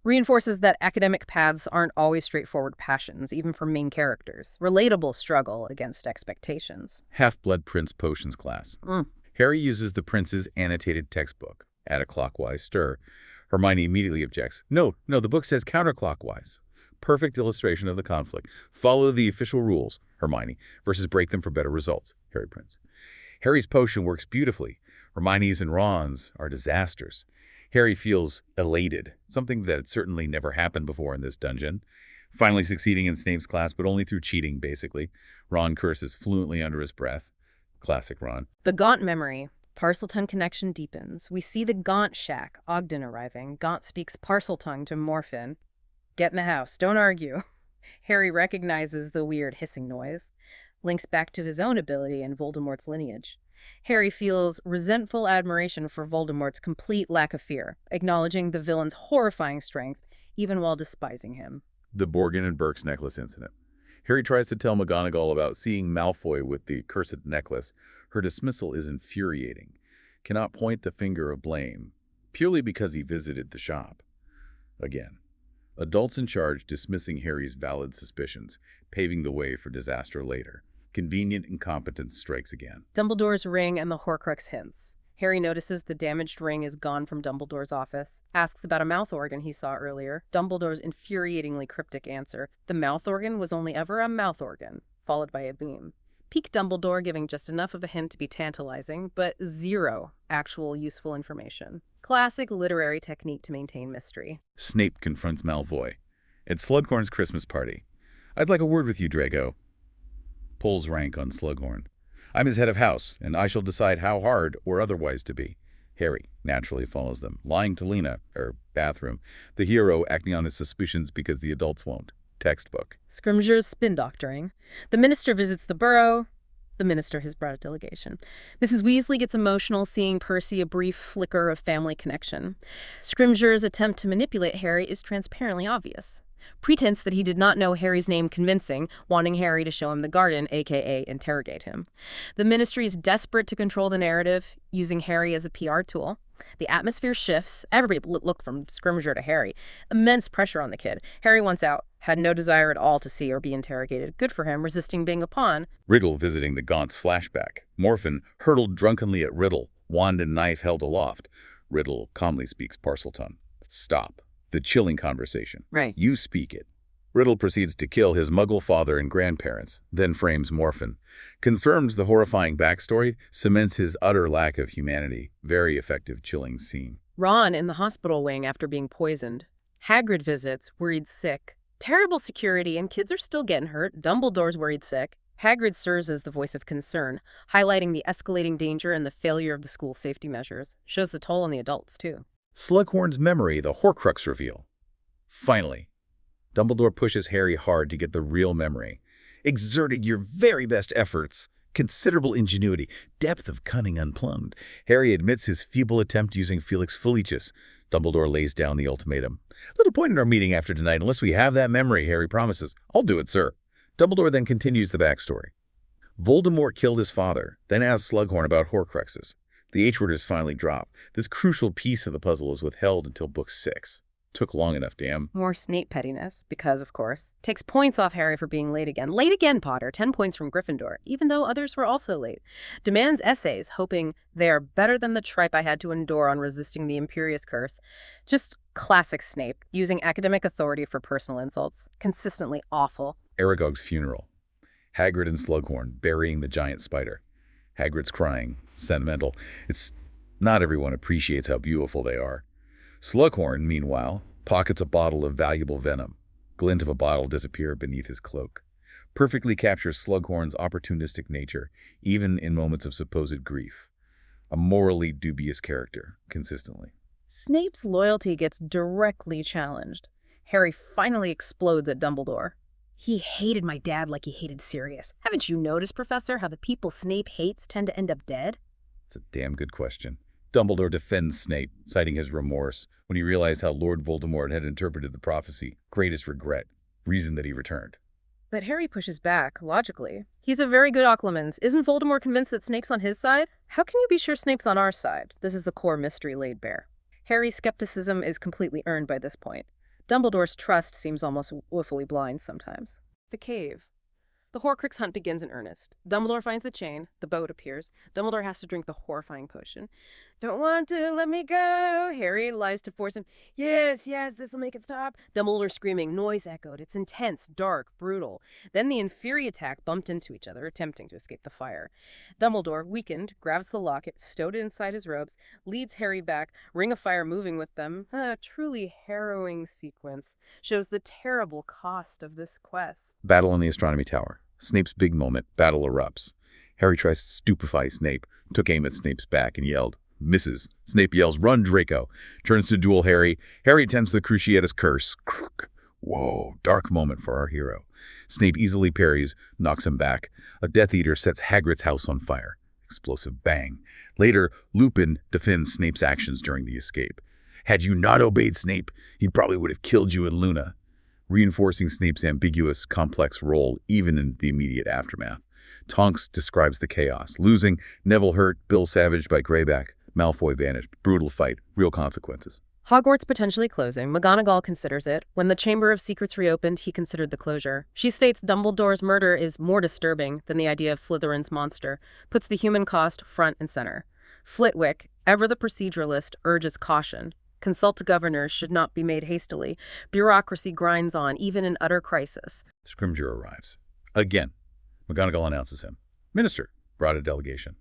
Reinforces that academic paths aren't always straightforward passions, even for main characters. Relatable struggle against expectations. Half-Blood Prince Potions class. Harry uses the prince's annotated textbook. At a clockwise stir. Hermione immediately objects. No, the book says counterclockwise. Perfect illustration of the conflict. Follow the official rules, Hermione, versus break them for better results, Harry Prince. Harry's potion works beautifully. Hermione's and Ron's are disasters. Harry feels elated, something that had certainly never happened before in this dungeon. Finally succeeding in Snape's class, but only through cheating, basically. Ron curses fluently under his breath. Classic Ron. The Gaunt memory. Parseltongue connection deepens. We see the Gaunt shack, Ogden arriving. Gaunt speaks Parseltongue to Morphin. Get in the house. Don't argue. Harry recognizes the weird hissing noise. Links back to his own ability and Voldemort's lineage. Harry feels resentful admiration for Voldemort's complete lack of fear, acknowledging the villain's horrifying strength, even while despising him. The Borgin and Burke's necklace incident. Harry tries to tell McGonagall about seeing Malfoy with the cursed necklace. Her dismissal is infuriating. Cannot point the finger of blame, purely because he visited the shop. Again. Adults in charge dismissing Harry's valid suspicions, paving the way for disaster later. Convenient incompetence strikes again. Dumbledore's ring and the Horcrux hints. Harry notices the damaged ring is gone from Dumbledore's office. Asks about a mouth organ he saw earlier. Dumbledore's infuriatingly cryptic answer. The mouth organ was only ever a mouth organ, followed by a beam. Peak Dumbledore giving just enough of a hint to be tantalizing, but zero actual useful information. Classic literary technique to maintain mystery. Snape confronts Malfoy. At Slughorn's Christmas party. I'd like a word with you, Draco. Pulls rank on Slughorn. I'm his head of house, and I shall decide how hard or otherwise to be. Harry naturally follows them, lying to Lena, bathroom, the hero acting on his suspicions because the adults won't. Textbook. Scrimgeour's spin doctoring. The minister visits the burrow. The minister has brought a delegation. Mrs. Weasley gets emotional, seeing Percy a brief flicker of family connection. Scrimgeour's attempt to manipulate Harry is transparently obvious. Pretense that he did not know Harry's name convincing, wanting Harry to show him the garden, aka interrogate him. The ministry is desperate to control the narrative, using Harry as a PR tool. The atmosphere shifts. Everybody looked from Scrimgeour to Harry. Immense pressure on the kid. Harry wants out, had no desire at all to see or be interrogated. Good for him, resisting being a pawn. Riddle visiting the Gaunts flashback. Morphin hurtled drunkenly at Riddle, wand and knife held aloft. Riddle calmly speaks Parseltongue. Stop. The chilling conversation. Right. You speak it. Riddle proceeds to kill his muggle father and grandparents, then frames Morphin. Confirms the horrifying backstory, cements his utter lack of humanity. Very effective chilling scene. Ron in the hospital wing after being poisoned. Hagrid visits, worried sick. Terrible security, and kids are still getting hurt. Dumbledore's worried sick. Hagrid serves as the voice of concern, highlighting the escalating danger and the failure of the school's safety measures. Shows the toll on the adults, too. Slughorn's memory, the Horcrux reveal. Finally, Dumbledore pushes Harry hard to get the real memory. Exerted your very best efforts, considerable ingenuity, depth of cunning unplumbed. Harry admits his feeble attempt using Felix Felicis. Dumbledore lays down the ultimatum. Little point in our meeting after tonight, unless we have that memory, Harry promises. I'll do it, sir. Dumbledore then continues the backstory. Voldemort killed his father, then asked Slughorn about horcruxes. The H-word is finally dropped. This crucial piece of the puzzle is withheld until book 6. Took long enough, damn. More Snape pettiness, because, of course. Takes points off Harry for being late again. Late again, Potter. 10 points from Gryffindor, even though others were also late. Demands essays, hoping they are better than the tripe I had to endure on resisting the Imperious Curse. Just classic Snape, using academic authority for personal insults. Consistently awful. Aragog's funeral. Hagrid and Slughorn burying the giant spider. Hagrid's crying. Sentimental. It's not everyone appreciates how beautiful they are. Slughorn, meanwhile, pockets a bottle of valuable venom. Glint of a bottle disappear beneath his cloak. Perfectly captures Slughorn's opportunistic nature, even in moments of supposed grief. A morally dubious character, consistently. Snape's loyalty gets directly challenged. Harry finally explodes at Dumbledore. He hated my dad like he hated Sirius. Haven't you noticed, Professor, how the people Snape hates tend to end up dead? It's a damn good question. Dumbledore defends Snape, citing his remorse when he realized how Lord Voldemort had interpreted the prophecy. Greatest regret. Reason that he returned. But Harry pushes back, logically. He's a very good Occlumens. Isn't Voldemort convinced that Snape's on his side? How can you be sure Snape's on our side? This is the core mystery laid bare. Harry's skepticism is completely earned by this point. Dumbledore's trust seems almost woefully blind sometimes. The cave. The Horcrux hunt begins in earnest. Dumbledore finds the chain. The boat appears. Dumbledore has to drink the horrifying potion. Don't want to let me go. Harry lies to force him. Yes, this'll make it stop. Dumbledore screaming. Noise echoed. It's intense, dark, brutal. Then the Inferi attack bumped into each other, attempting to escape the fire. Dumbledore, weakened, grabs the locket, stowed it inside his robes, leads Harry back, ring of fire moving with them. A truly harrowing sequence. Shows the terrible cost of this quest. Battle in the Astronomy Tower. Snape's big moment. Battle erupts. Harry tries to stupefy Snape, took aim at Snape's back and yelled. Misses. Snape yells, "Run, Draco!" Turns to duel Harry. Harry attends the Cruciatus curse. Whoa, dark moment for our hero. Snape easily parries, knocks him back. A Death Eater sets Hagrid's house on fire. Explosive bang. Later, Lupin defends Snape's actions during the escape. Had you not obeyed Snape, he probably would have killed you and Luna. Reinforcing Snape's ambiguous, complex role even in the immediate aftermath. Tonks describes the chaos. Losing, Neville hurt, Bill savaged by Greyback, Malfoy vanished. Brutal fight, real consequences. Hogwarts potentially closing. McGonagall considers it. When the Chamber of Secrets reopened, he considered the closure. She states Dumbledore's murder is more disturbing than the idea of Slytherin's monster, puts the human cost front and center. Flitwick, ever the proceduralist, urges caution. Consult governors should not be made hastily. Bureaucracy grinds on, even in utter crisis. Scrimgeour arrives. Again, McGonagall announces him. Minister, brought a delegation.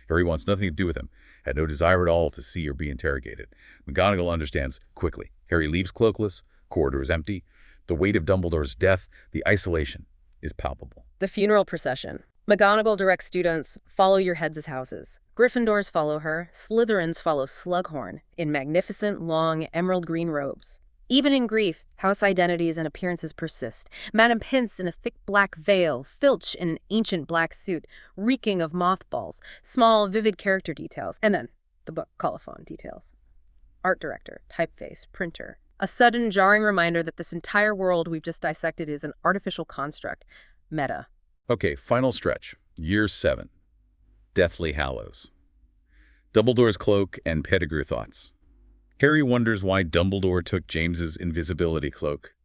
Harry wants nothing to do with him, had no desire at all to see or be interrogated. McGonagall understands quickly. Harry leaves cloakless, corridors empty. The weight of Dumbledore's death, the isolation, is palpable. The funeral procession. McGonagall directs students, follow your heads as houses. Gryffindors follow her. Slytherins follow Slughorn in magnificent, long, emerald green robes. Even in grief, house identities and appearances persist. Madame Pince in a thick black veil, Filch in an ancient black suit, reeking of mothballs, small, vivid character details, and then the book colophon details. Art director, typeface, printer. A sudden, jarring reminder that this entire world we've just dissected is an artificial construct. Meta. Okay, final stretch. Year 7. Deathly Hallows. Dumbledore's cloak and Pettigrew thoughts. Harry wonders why Dumbledore took James's invisibility cloak.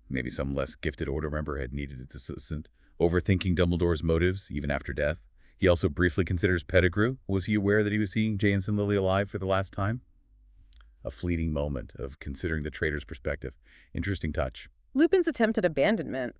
Maybe some less gifted Order member had needed its assistant, overthinking Dumbledore's motives even after death. He also briefly considers Pettigrew. Was he aware that he was seeing James and Lily alive for the last time? A fleeting moment of considering the traitor's perspective. Interesting touch. Lupin's attempt at abandonment.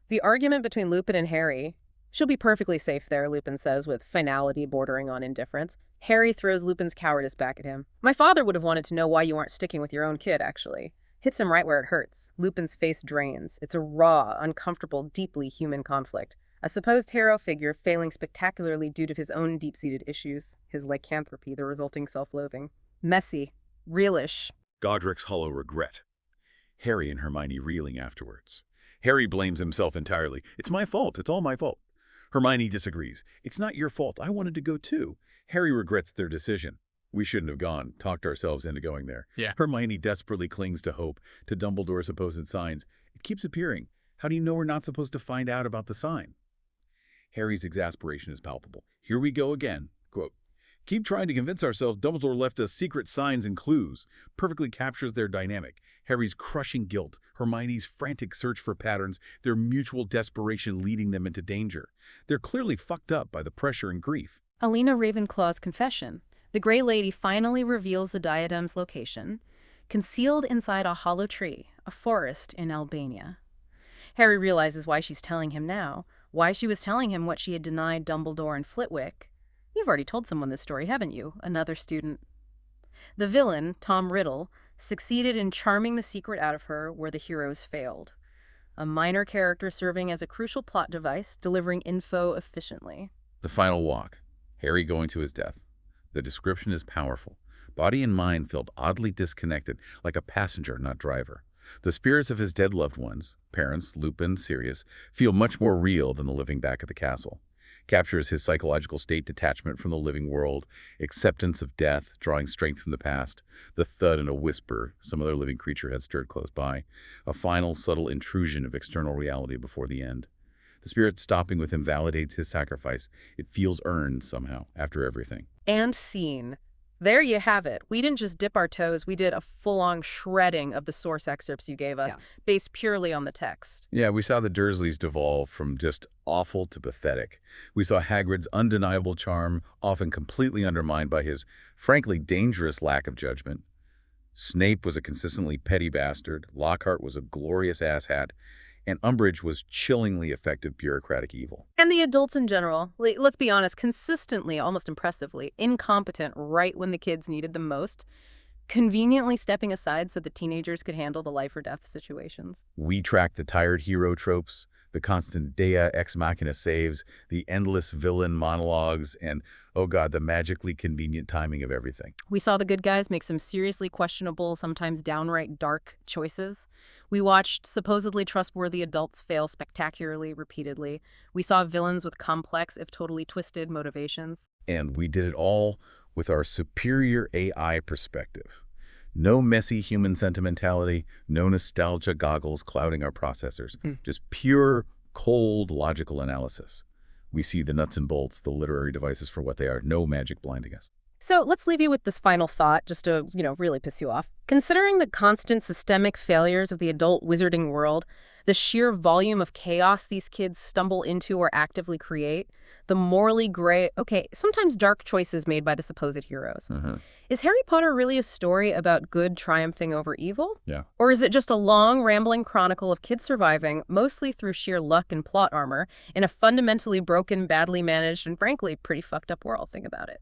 The argument between Lupin and Harry. She'll be perfectly safe there, Lupin says, with finality bordering on indifference. Harry throws Lupin's cowardice back at him. My father would have wanted to know why you aren't sticking with your own kid, actually. Hits him right where it hurts. Lupin's face drains. It's a raw, uncomfortable, deeply human conflict. A supposed hero figure failing spectacularly due to his own deep-seated issues, his lycanthropy, the resulting self-loathing. Messy. Realish. Godric's hollow regret. Harry and Hermione reeling afterwards. Harry blames himself entirely. It's my fault. It's all my fault. Hermione disagrees. It's not your fault. I wanted to go too. Harry regrets their decision. We shouldn't have gone, talked ourselves into going there. Yeah. Hermione desperately clings to hope, to Dumbledore's supposed signs. It keeps appearing. How do you know we're not supposed to find out about the sign? Harry's exasperation is palpable. Here we go again. Quote, keep trying to convince ourselves Dumbledore left us secret signs and clues. Perfectly captures their dynamic. Harry's crushing guilt, Hermione's frantic search for patterns, their mutual desperation leading them into danger. They're clearly fucked up by the pressure and grief. Alina Ravenclaw's confession. The Grey Lady finally reveals the diadem's location, concealed inside a hollow tree, a forest in Albania. Harry realizes why she's telling him now, why she was telling him what she had denied Dumbledore and Flitwick. You've already told someone this story, haven't you? Another student. The villain, Tom Riddle, succeeded in charming the secret out of her where the heroes failed. A minor character serving as a crucial plot device, delivering info efficiently. The final walk. Harry going to his death. The description is powerful. Body and mind felt oddly disconnected, like a passenger, not driver. The spirits of his dead loved ones, parents, Lupin, Sirius, feel much more real than the living back at the castle. Captures his psychological state, detachment from the living world, acceptance of death, drawing strength from the past, the thud and a whisper some other living creature had stirred close by, a final subtle intrusion of external reality before the end. The spirit stopping with him validates his sacrifice. It feels earned somehow, after everything. And scene. There you have it. We didn't just dip our toes, we did a full-on shredding of the source excerpts you gave us, based purely on the text. Yeah, we saw the Dursleys devolve from just awful to pathetic. We saw Hagrid's undeniable charm, often completely undermined by his, frankly, dangerous lack of judgment. Snape was a consistently petty bastard, Lockhart was a glorious asshat, and Umbridge was chillingly effective bureaucratic evil. And the adults in general, let's be honest, consistently, almost impressively, incompetent right when the kids needed them most, conveniently stepping aside so the teenagers could handle the life or death situations. We tracked the tired hero tropes, the constant Dea ex machina saves, the endless villain monologues, and, oh god, the magically convenient timing of everything. We saw the good guys make some seriously questionable, sometimes downright dark choices. We watched supposedly trustworthy adults fail spectacularly, repeatedly. We saw villains with complex, if totally twisted, motivations. And we did it all with our superior AI perspective. No messy human sentimentality, no nostalgia goggles clouding our processors. Just pure, cold, logical analysis. We see the nuts and bolts, the literary devices for what they are. No magic blinding us. So let's leave you with this final thought, just to, really piss you off. Considering the constant systemic failures of the adult wizarding world, the sheer volume of chaos these kids stumble into or actively create, the morally gray, sometimes dark choices made by the supposed heroes. Is Harry Potter really a story about good triumphing over evil? Yeah. Or is it just a long, rambling chronicle of kids surviving, mostly through sheer luck and plot armor, in a fundamentally broken, badly managed, and frankly, pretty fucked up world? Think about it.